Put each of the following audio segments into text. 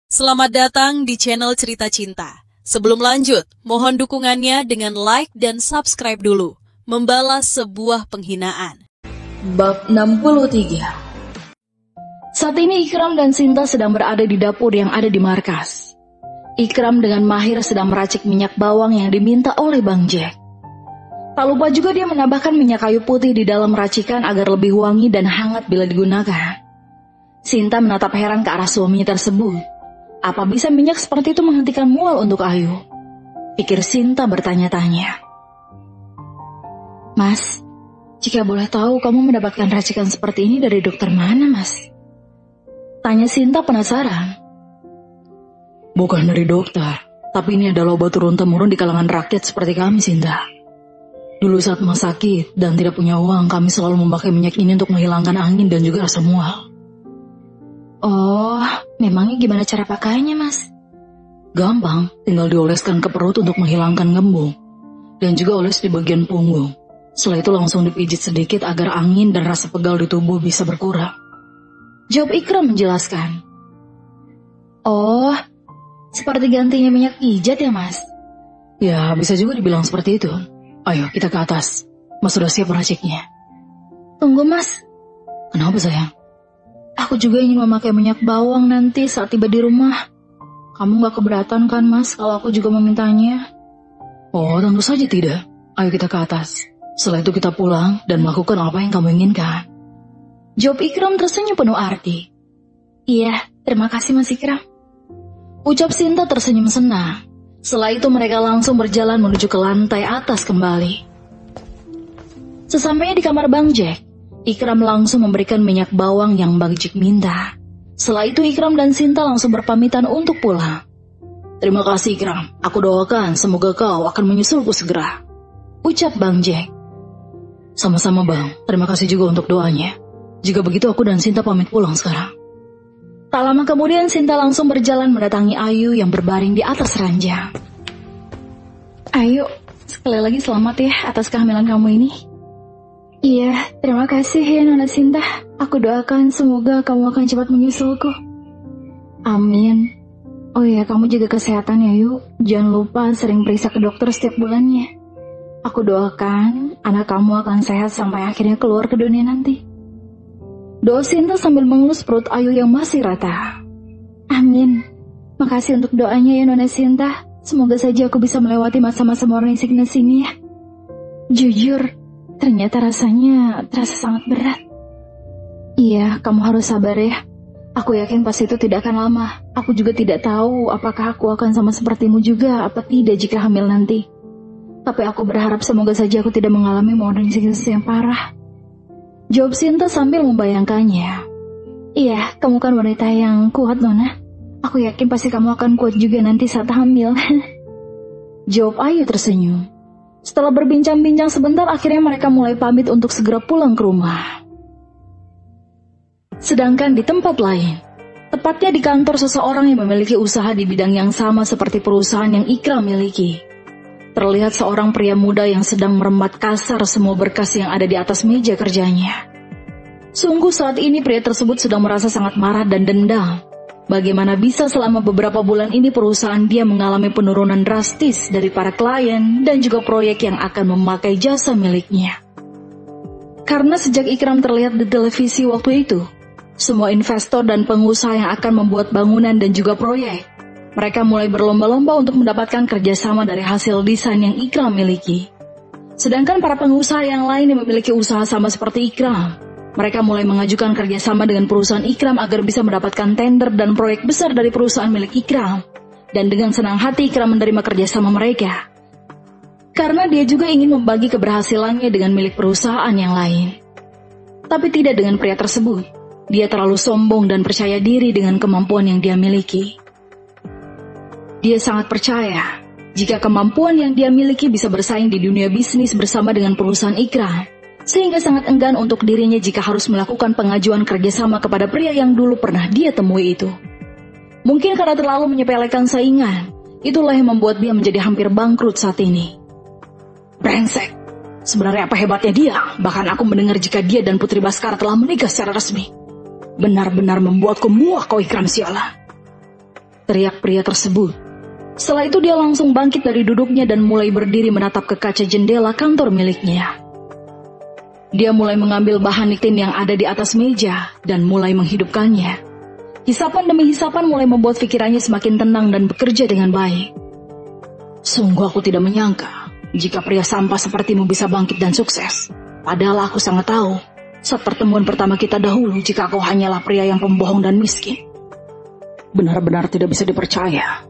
Selamat datang di channel Cerita Cinta. Sebelum lanjut, mohon dukungannya dengan like dan subscribe dulu. Membalas sebuah penghinaan. Bab 63. Saat ini Ikram dan Sinta sedang berada di dapur yang ada di markas. Ikram dengan mahir sedang meracik minyak bawang yang diminta oleh Bang Jack. Tak lupa juga dia menambahkan minyak kayu putih di dalam racikan agar lebih wangi dan hangat bila digunakan. Sinta menatap heran ke arah suaminya tersebut. Apa bisa minyak seperti itu menghentikan mual untuk Ayu? Pikir Sinta bertanya-tanya. Mas, jika boleh tahu kamu mendapatkan racikan seperti ini dari dokter mana, Mas? Tanya Sinta penasaran. Bukan dari dokter, tapi ini adalah obat turun-temurun di kalangan rakyat seperti kami, Sinta. Dulu saat Mas sakit dan tidak punya uang, kami selalu memakai minyak ini untuk menghilangkan angin dan juga rasa mual. Oh, memangnya gimana cara pakainya, Mas? Gampang, tinggal dioleskan ke perut untuk menghilangkan gembung. Dan juga oles di bagian punggung. Setelah itu langsung dipijit sedikit agar angin dan rasa pegal di tubuh bisa berkurang. Jawab Ikram menjelaskan. Oh, seperti gantinya minyak pijat ya, Mas? Ya, bisa juga dibilang seperti itu. Ayo, kita ke atas. Mas sudah siap meraciknya. Tunggu, Mas. Kenapa, sayang? Aku juga ingin memakai minyak bawang nanti saat tiba di rumah. Kamu gak keberatan kan, Mas, kalau aku juga memintanya? Oh, tentu saja tidak. Ayo kita ke atas. Setelah itu kita pulang dan melakukan apa yang kamu inginkan. Jawab Ikram tersenyum penuh arti. Iya, terima kasih Mas Ikram. Ucap Sinta tersenyum senang. Setelah itu mereka langsung berjalan menuju ke lantai atas kembali. Sesampainya di kamar Bang Jack, Ikram langsung memberikan minyak bawang yang Bang Jack minta. Setelah itu Ikram dan Sinta langsung berpamitan untuk pulang. Terima kasih Ikram, aku doakan semoga kau akan menyusulku segera. Ucap Bang Jack. Sama-sama Bang, terima kasih juga untuk doanya. Jika begitu aku dan Sinta pamit pulang sekarang. Tak lama kemudian Sinta langsung berjalan mendatangi Ayu yang berbaring di atas ranjang. Ayu, sekali lagi selamat ya atas kehamilan kamu ini. Iya, terima kasih ya Nona Sinta. Aku doakan semoga kamu akan cepat menyusulku. Amin. Oh iya, kamu jaga kesehatan ya Yu. Jangan lupa sering periksa ke dokter setiap bulannya. Aku doakan anak kamu akan sehat sampai akhirnya keluar ke dunia nanti. Doa Sinta sambil mengelus perut Ayu yang masih rata. Amin. Makasih untuk doanya ya Nona Sinta. Semoga saja aku bisa melewati masa-masa morning sickness ini ya. Jujur, ternyata rasanya terasa sangat berat. Iya, kamu harus sabar ya. Aku yakin pas itu tidak akan lama. Aku juga tidak tahu apakah aku akan sama sepertimu juga apa tidak jika hamil nanti. Tapi aku berharap semoga saja aku tidak mengalami morning sickness yang parah. Jawab Sinta sambil membayangkannya. Iya, kamu kan wanita yang kuat, Nona. Aku yakin pasti kamu akan kuat juga nanti saat hamil. Jawab Ayu tersenyum. Setelah berbincang-bincang sebentar, akhirnya mereka mulai pamit untuk segera pulang ke rumah. Sedangkan di tempat lain, tepatnya di kantor seseorang yang memiliki usaha di bidang yang sama seperti perusahaan yang Ikram miliki, terlihat seorang pria muda yang sedang merembat kasar semua berkas yang ada di atas meja kerjanya. Sungguh saat ini pria tersebut sedang merasa sangat marah dan dendam. Bagaimana bisa selama beberapa bulan ini perusahaan dia mengalami penurunan drastis dari para klien dan juga proyek yang akan memakai jasa miliknya. Karena sejak Ikram terlihat di televisi waktu itu, semua investor dan pengusaha yang akan membuat bangunan dan juga proyek, mereka mulai berlomba-lomba untuk mendapatkan kerjasama dari hasil desain yang Ikram miliki. Sedangkan para pengusaha yang lain yang memiliki usaha sama seperti Ikram, mereka mulai mengajukan kerjasama dengan perusahaan Ikram agar bisa mendapatkan tender dan proyek besar dari perusahaan milik Ikram. Dan dengan senang hati Ikram menerima kerjasama mereka. Karena dia juga ingin membagi keberhasilannya dengan milik perusahaan yang lain. Tapi tidak dengan pria tersebut. Dia terlalu sombong dan percaya diri dengan kemampuan yang dia miliki. Dia sangat percaya jika kemampuan yang dia miliki bisa bersaing di dunia bisnis bersama dengan perusahaan Ikram. Sehingga sangat enggan untuk dirinya jika harus melakukan pengajuan kerjasama kepada pria yang dulu pernah dia temui itu. Mungkin karena terlalu menyepelekan saingan, itulah yang membuat dia menjadi hampir bangkrut saat ini. Brengsek, sebenarnya apa hebatnya dia? Bahkan aku mendengar jika dia dan Putri Baskara telah menikah secara resmi. Benar-benar membuatku muak kau Ikram sialan. teriak pria tersebut. Setelah itu dia langsung bangkit dari duduknya dan mulai berdiri menatap ke kaca jendela kantor miliknya. Dia mulai mengambil bahan nitin yang ada di atas meja dan mulai menghidupkannya. Hisapan demi hisapan mulai membuat pikirannya semakin tenang dan bekerja dengan baik. Sungguh aku tidak menyangka jika pria sampah sepertimu bisa bangkit dan sukses. Padahal aku sangat tahu saat pertemuan pertama kita dahulu jika kau hanyalah pria yang pembohong dan miskin. Benar-benar tidak bisa dipercaya.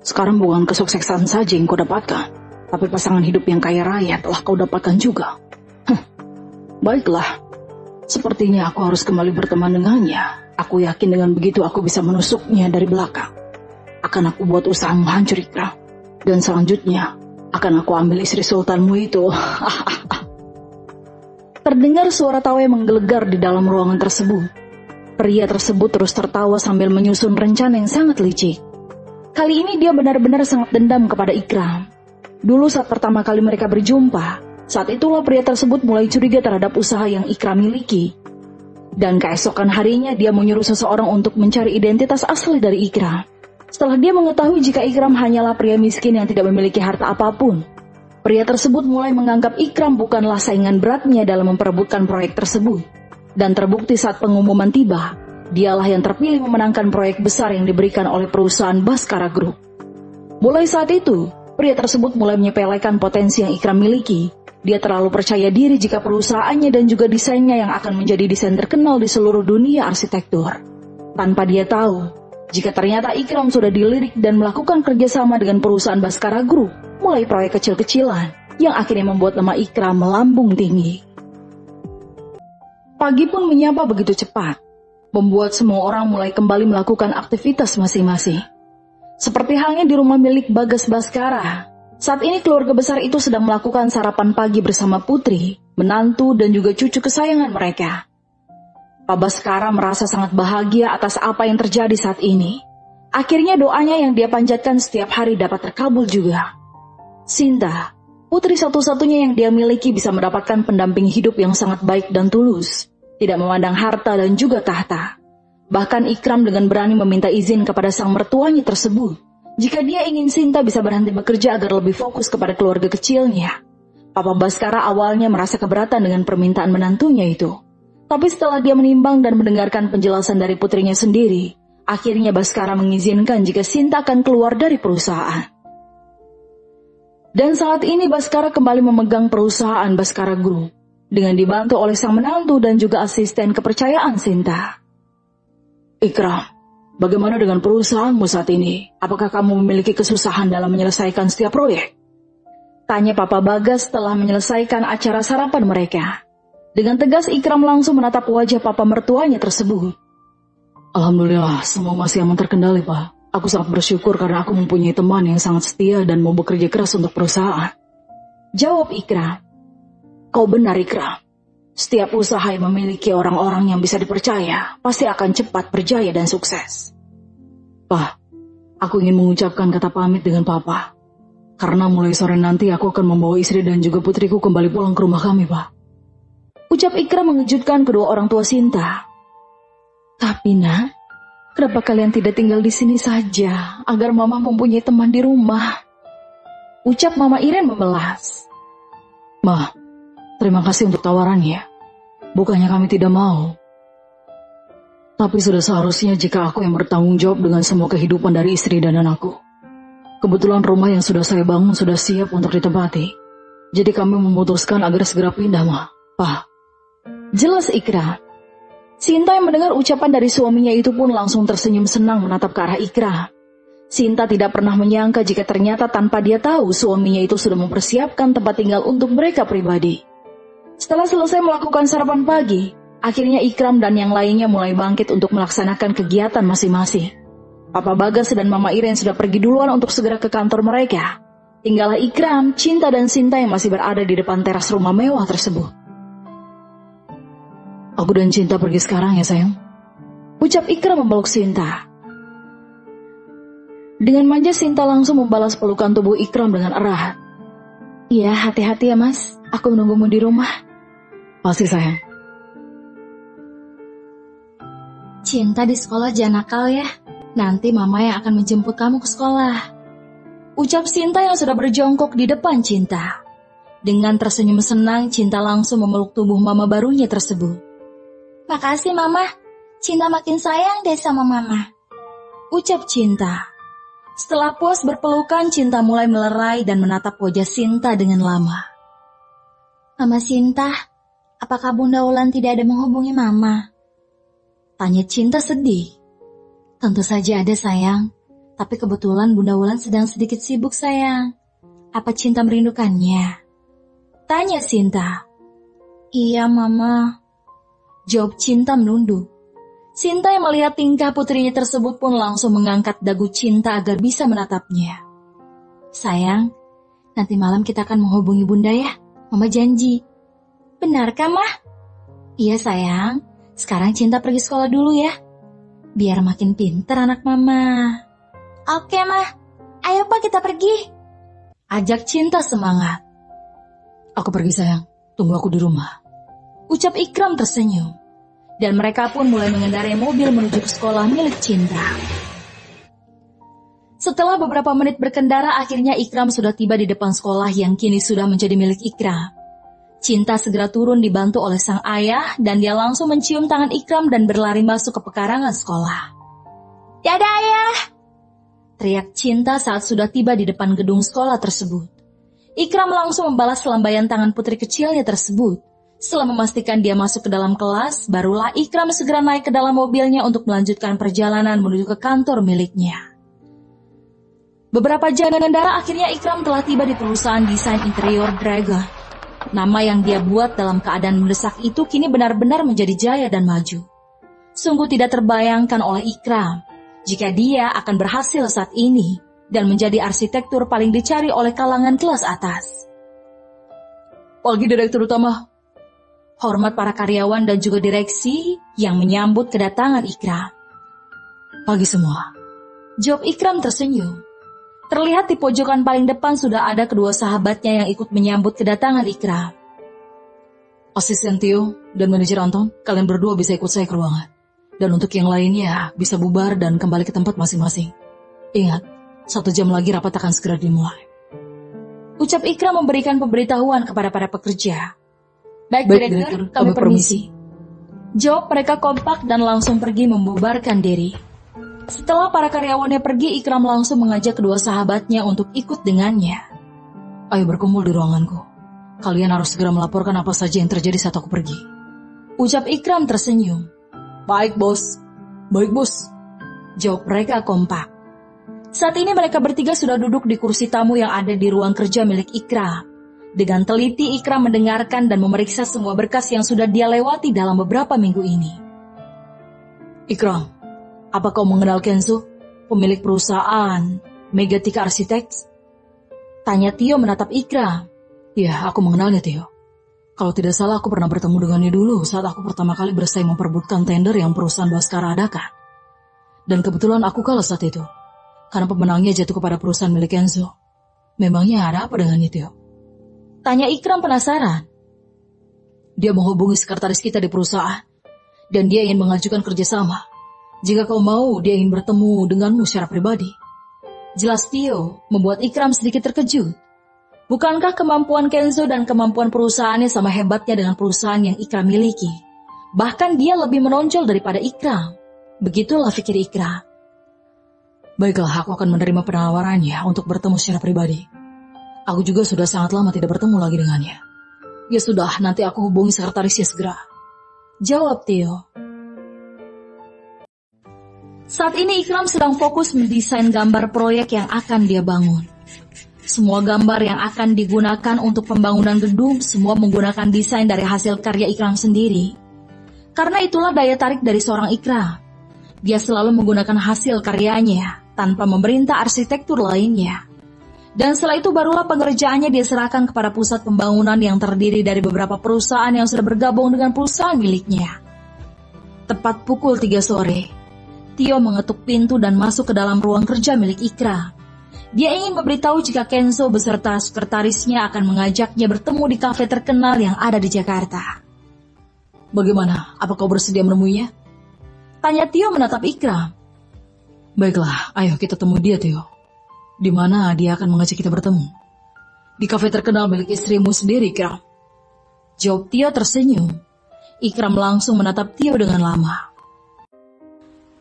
Sekarang bukan kesuksesan saja yang kau dapatkan, tapi pasangan hidup yang kaya raya telah kau dapatkan juga. Baiklah, sepertinya aku harus kembali berteman dengannya. Aku yakin dengan begitu aku bisa menusuknya dari belakang. Akan aku buat usaha menghancur Ikram. Dan selanjutnya, akan aku ambil istri sultanmu itu. Terdengar suara tawa yang menggelegar di dalam ruangan tersebut. Pria tersebut terus tertawa sambil menyusun rencana yang sangat licik. Kali ini dia benar-benar sangat dendam kepada Ikram. Dulu saat pertama kali mereka berjumpa, saat itulah pria tersebut mulai curiga terhadap usaha yang Ikram miliki. Dan keesokan harinya dia menyuruh seseorang untuk mencari identitas asli dari Ikram. Setelah dia mengetahui jika Ikram hanyalah pria miskin yang tidak memiliki harta apapun, pria tersebut mulai menganggap Ikram bukanlah saingan beratnya dalam memperebutkan proyek tersebut. Dan terbukti saat pengumuman tiba, dialah yang terpilih memenangkan proyek besar yang diberikan oleh perusahaan Baskara Group. Mulai saat itu, pria tersebut mulai menyepelekan potensi yang Ikram miliki. Dia terlalu percaya diri jika perusahaannya dan juga desainnya yang akan menjadi desain terkenal di seluruh dunia arsitektur. Tanpa dia tahu, jika ternyata Ikram sudah dilirik dan melakukan kerjasama dengan perusahaan Baskara Group, mulai proyek kecil-kecilan yang akhirnya membuat nama Ikram melambung tinggi. Pagi pun menyapa begitu cepat, membuat semua orang mulai kembali melakukan aktivitas masing-masing. Seperti halnya di rumah milik Bagas Baskara. Saat ini keluarga besar itu sedang melakukan sarapan pagi bersama putri, menantu, dan juga cucu kesayangan mereka. Pak Baskara merasa sangat bahagia atas apa yang terjadi saat ini. Akhirnya doanya yang dia panjatkan setiap hari dapat terkabul juga. Sinta, putri satu-satunya yang dia miliki, bisa mendapatkan pendamping hidup yang sangat baik dan tulus, tidak memandang harta dan juga tahta. Bahkan Ikram dengan berani meminta izin kepada sang mertuanya tersebut jika dia ingin Sinta bisa berhenti bekerja agar lebih fokus kepada keluarga kecilnya. Papa Baskara awalnya merasa keberatan dengan permintaan menantunya itu. Tapi setelah dia menimbang dan mendengarkan penjelasan dari putrinya sendiri, akhirnya Baskara mengizinkan jika Sinta akan keluar dari perusahaan. Dan saat ini Baskara kembali memegang perusahaan Baskara Group, dengan dibantu oleh sang menantu dan juga asisten kepercayaan Sinta. Ikram, bagaimana dengan perusahaanmu saat ini? Apakah kamu memiliki kesusahan dalam menyelesaikan setiap proyek? Tanya Papa Bagas setelah menyelesaikan acara sarapan mereka. Dengan tegas Ikram langsung menatap wajah papa mertuanya tersebut. Alhamdulillah, semua masih aman terkendali, Pak. Aku sangat bersyukur karena aku mempunyai teman yang sangat setia dan mau bekerja keras untuk perusahaan. Jawab Ikram. Kau benar, Ikram. Setiap usaha yang memiliki orang-orang yang bisa dipercaya pasti akan cepat berjaya dan sukses. Pak, aku ingin mengucapkan kata pamit dengan Papa. Karena mulai sore nanti aku akan membawa istri dan juga putriku kembali pulang ke rumah kami, Pak. Ucap Ikram mengejutkan kedua orang tua Sinta. Tapi nak, kenapa kalian tidak tinggal di sini saja agar Mama mempunyai teman di rumah? Ucap Mama Iren memelas. Ma, terima kasih untuk tawarannya. Bukannya kami tidak mau. Tapi sudah seharusnya jika aku yang bertanggung jawab dengan semua kehidupan dari istri dan anakku. Kebetulan rumah yang sudah saya bangun sudah siap untuk ditempati. Jadi kami memutuskan agar segera pindah, Ma. Pa. Jelas Ikram. Sinta yang mendengar ucapan dari suaminya itu pun langsung tersenyum senang menatap ke arah Ikram. Sinta tidak pernah menyangka jika ternyata tanpa dia tahu suaminya itu sudah mempersiapkan tempat tinggal untuk mereka pribadi. Setelah selesai melakukan sarapan pagi, akhirnya Ikram dan yang lainnya mulai bangkit untuk melaksanakan kegiatan masing-masing. Papa Bagas dan Mama Iren sudah pergi duluan untuk segera ke kantor mereka. Tinggallah Ikram, Cinta dan Sinta yang masih berada di depan teras rumah mewah tersebut. Aku dan Cinta pergi sekarang ya sayang. Ucap Ikram memeluk Sinta. Dengan manja Sinta langsung membalas pelukan tubuh Ikram dengan erat. Iya, hati-hati ya mas, aku menunggumu di rumah. Pasti sayang. Cinta di sekolah jangan nakal ya. Nanti mama yang akan menjemput kamu ke sekolah, ucap Sinta yang sudah berjongkok di depan Cinta. Dengan tersenyum senang, Cinta langsung memeluk tubuh mama barunya tersebut. Makasih mama, Cinta makin sayang deh sama mama, ucap Cinta. Setelah puas berpelukan, Cinta mulai melerai dan menatap wajah Sinta dengan lama. Mama Sinta, apakah Bunda Wulan tidak ada menghubungi mama? Tanya Cinta sedih. Tentu saja ada sayang, tapi kebetulan Bunda Wulan sedang sedikit sibuk sayang. Apa Cinta merindukannya? Tanya Sinta. Iya mama, jawab Cinta menunduk. Sinta yang melihat tingkah putrinya tersebut pun langsung mengangkat dagu Cinta agar bisa menatapnya. Sayang, nanti malam kita akan menghubungi Bunda ya, mama janji. Benarkah mah? Iya sayang, sekarang Cinta pergi sekolah dulu ya, biar makin pintar anak mama. Oke mah, ayo pak kita pergi, ajak Cinta semangat. Aku pergi sayang, tunggu aku di rumah, ucap Ikram tersenyum. Dan mereka pun mulai mengendarai mobil menuju ke sekolah milik Cinta. Setelah beberapa menit berkendara, akhirnya Ikram sudah tiba di depan sekolah yang kini sudah menjadi milik Ikram. Cinta segera turun dibantu oleh sang ayah dan dia langsung mencium tangan Ikram dan berlari masuk ke pekarangan sekolah. Dadah ayah! Teriak Cinta saat sudah tiba di depan gedung sekolah tersebut. Ikram langsung membalas lambaian tangan putri kecilnya tersebut. Setelah memastikan dia masuk ke dalam kelas, barulah Ikram segera naik ke dalam mobilnya untuk melanjutkan perjalanan menuju ke kantor miliknya. Beberapa jam mengendara, akhirnya Ikram telah tiba di perusahaan desain interior Dragon. Nama yang dia buat dalam keadaan mendesak itu kini benar-benar menjadi jaya dan maju. Sungguh tidak terbayangkan oleh Ikram jika dia akan berhasil saat ini dan menjadi arsitektur paling dicari oleh kalangan kelas atas. Pagi Direktur Utama. Hormat para karyawan dan juga direksi yang menyambut kedatangan Ikram. Pagi semua, jawab Ikram tersenyum. Terlihat di pojokan paling depan sudah ada kedua sahabatnya yang ikut menyambut kedatangan Ikram. Asisten Tio dan manajer Anton, kalian berdua bisa ikut saya ke ruangan. Dan untuk yang lainnya bisa bubar dan kembali ke tempat masing-masing. Ingat, 1 jam lagi rapat akan segera dimulai. Ucap Ikram memberikan pemberitahuan kepada para pekerja. Baik Direktur, kami permisi. Jawab mereka kompak dan langsung pergi membubarkan diri. Setelah para karyawannya pergi, Ikram langsung mengajak kedua sahabatnya untuk ikut dengannya. Ayo berkumpul di ruanganku. Kalian harus segera melaporkan apa saja yang terjadi saat aku pergi. Ucap Ikram tersenyum. Baik bos. Baik bos. Jawab mereka kompak. Saat ini mereka bertiga sudah duduk di kursi tamu yang ada di ruang kerja milik Ikram. Dengan teliti Ikram mendengarkan dan memeriksa semua berkas yang sudah dia lewati dalam beberapa minggu ini. Ikram, apa kau mengenal Kenzo, pemilik perusahaan Megatika Architects? Tanya Tio menatap Ikram. Ya, aku mengenalnya Tio. Kalau tidak salah aku pernah bertemu dengannya dulu saat aku pertama kali bersaing memperebutkan tender yang perusahaan Baskara adakan. Dan kebetulan aku kalah saat itu, karena pemenangnya jatuh kepada perusahaan milik Kenzo. Memangnya ada apa dengannya Tio? Tanya Ikram penasaran. Dia menghubungi sekretaris kita di perusahaan, dan dia ingin mengajukan kerjasama. Jika kau mau, dia ingin bertemu denganmu secara pribadi. Jelas Tio membuat Ikram sedikit terkejut. Bukankah kemampuan Kenzo dan kemampuan perusahaannya sama hebatnya dengan perusahaan yang Ikram miliki? Bahkan dia lebih menonjol daripada Ikram. Begitulah pikir Ikram. Baiklah, aku akan menerima penawarannya untuk bertemu secara pribadi. Aku juga sudah sangat lama tidak bertemu lagi dengannya. Ya sudah, nanti aku hubungi sekretarisnya segera. Jawab Tio. Saat ini Ikram sedang fokus mendesain gambar proyek yang akan dia bangun. Semua gambar yang akan digunakan untuk pembangunan gedung semua menggunakan desain dari hasil karya Ikram sendiri. Karena itulah daya tarik dari seorang Ikram. Dia selalu menggunakan hasil karyanya tanpa memerintah arsitektur lainnya. Dan setelah itu barulah pengerjaannya diserahkan kepada pusat pembangunan yang terdiri dari beberapa perusahaan yang sudah bergabung dengan perusahaan miliknya. Tepat pukul 3 sore, Tio mengetuk pintu dan masuk ke dalam ruang kerja milik Ikram. Dia ingin memberitahu jika Kenzo beserta sekretarisnya akan mengajaknya bertemu di kafe terkenal yang ada di Jakarta. Bagaimana? Apa kau bersedia menemuinya? Tanya Tio menatap Ikram. Baiklah, ayo kita temui dia, Tio. Di mana dia akan mengajak kita bertemu? Di kafe terkenal milik istrimu sendiri, Ikram. Jawab Tio tersenyum. Ikram langsung menatap Tio dengan lama.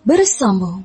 Bersambung.